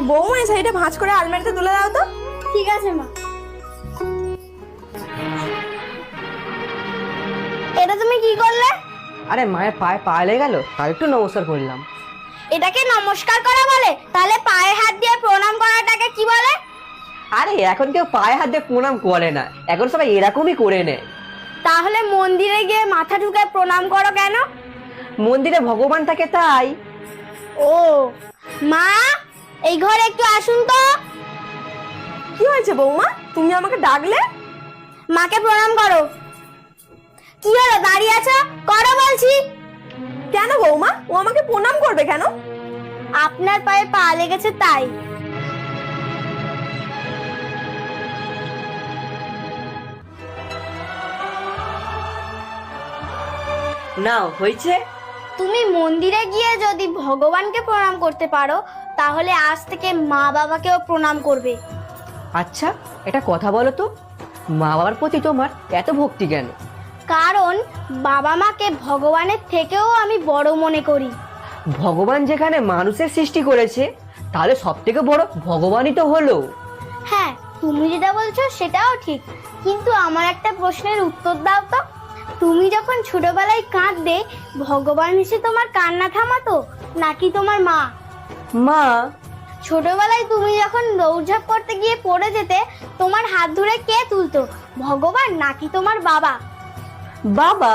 বৌমা এই শাড়িটা ভাঁজ করে আলমারিতে তুলে দাও তো। ঠিক আছে মা। এটা তুমি কি করলে? আরে মায়ের পায়ে পা লেগে গেল, তাই একটু নমস্কার করলাম। এটাকে নমস্কার করা বলে? তাহলে পায়ে হাত দিয়ে প্রণাম করাটাকে কি বলে? আরে এখন কেউ পায়ে হাত দিয়ে প্রণাম করে না, এখন সবাই এরকমই করে নেয়। তাহলে মন্দিরে গিয়ে মাথা ঢুকে প্রণাম করো কেন? মন্দিরে ভগবান থাকে তাই। ও মা, এই ঘরে একটু আসুন তো। কি হয়েছে বৌমা, তুমি আমাকে ডাকলে? মাকে প্রণাম করো। কি হলো, দাঁড়িয়ে আছো? করো বলছি। কেন বৌমা, ও আমাকে প্রণাম করবে কেন? আপনার পায়ে পা লেগেছে তাই। নাও হয়েছে। তুমি মন্দিরে গিয়ে যদি ভগবানকে প্রণাম করতে পারো, তাহলে আজ থেকে মা বাবাকেও প্রণাম করবে। আচ্ছা এটা কথা বলো তো, মা বাবার প্রতি তোমার এত ভক্তি কেন? কারণ বাবা মাকে ভগবানের থেকেও আমি বড় মনে করি। ভগবান যেখানে মানুষের সৃষ্টি করেছে, তাহলে সব থেকে বড় ভগবানই তো হলো। হ্যাঁ, তুমি যেটা বলছো সেটাও ঠিক, কিন্তু আমার একটা প্রশ্নের উত্তর দাও তো। তুমি যখন ছোটবেলায় কাঁদতে, ভগবান এসে তোমার কান্না থামাতো নাকি তোমার মা? মা। ছোটবেলায় তুমি যখন দৌড়ঝাঁপ করতে গিয়ে পড়ে যেতে, তোমার হাত ধরে কে তুলতো, ভগবান নাকি তোমার বাবা? বাবা।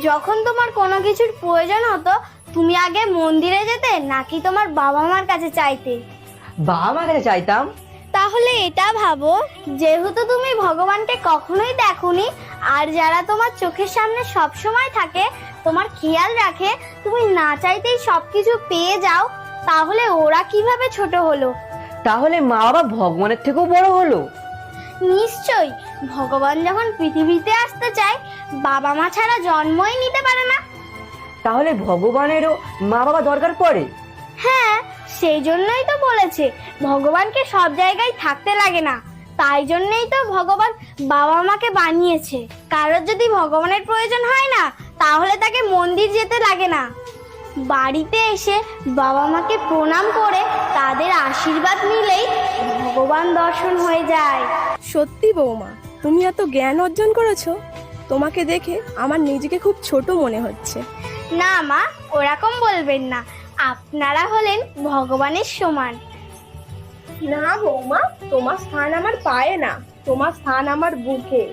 যখন তোমার কোনো কিছুর প্রয়োজন হতো, তুমি আগে মন্দিরে যেতে নাকি তোমার বাবা মার কাছে চাইতে? বাবা মার কাছে চাইতাম। তাহলে এটা ভাবো, যেহেতু তুমি ভগবানকে কখনোই দেখোনি, আর যারা তোমার চোখের সামনে সব সময় থাকে, তোমার খেয়াল রাখে, তুমি না চাইতেই সবকিছু পেয়ে যাও, তাহলে ওরা কিভাবে ছোট হলো? তাহলে মা বাবা ভগবানের থেকেও বড় হলো। নিশ্চয়ই, ভগবান যখন পৃথিবীতে আসতে চায়, বাবা মা ছাড়া জন্মই নিতে পারে না। তাহলে ভগবানেরও মা বাবা দরকার পড়ে। হ্যাঁ, সেই জন্যই তো বলেছে ভগবানকে সব জায়গায় থাকতে লাগে না, তাই জন্যই তো ভগবান বাবা মাকে বানিয়েছে। কারোর যদি ভগবানের প্রয়োজন হয় না, তাহলে তাকে মন্দির যেতে লাগে না, বাড়িতে এসে বাবা মাকে প্রণাম করে তাদের আশীর্বাদ নিলেই ভগবান দর্শন হয়ে যায়। সত্যি বৌমা, তুমি এত জ্ঞান অর্জন করেছো, তোমাকে দেখে আমার নিজেকে খুব ছোট মনে হচ্ছে। না মা, ওরকম বলবেন না, আপনারা হলেন ভগবানের সমান। না বৌমা, তোমার স্থান আমার পায়ে না, তোমার স্থান আমার বুকে।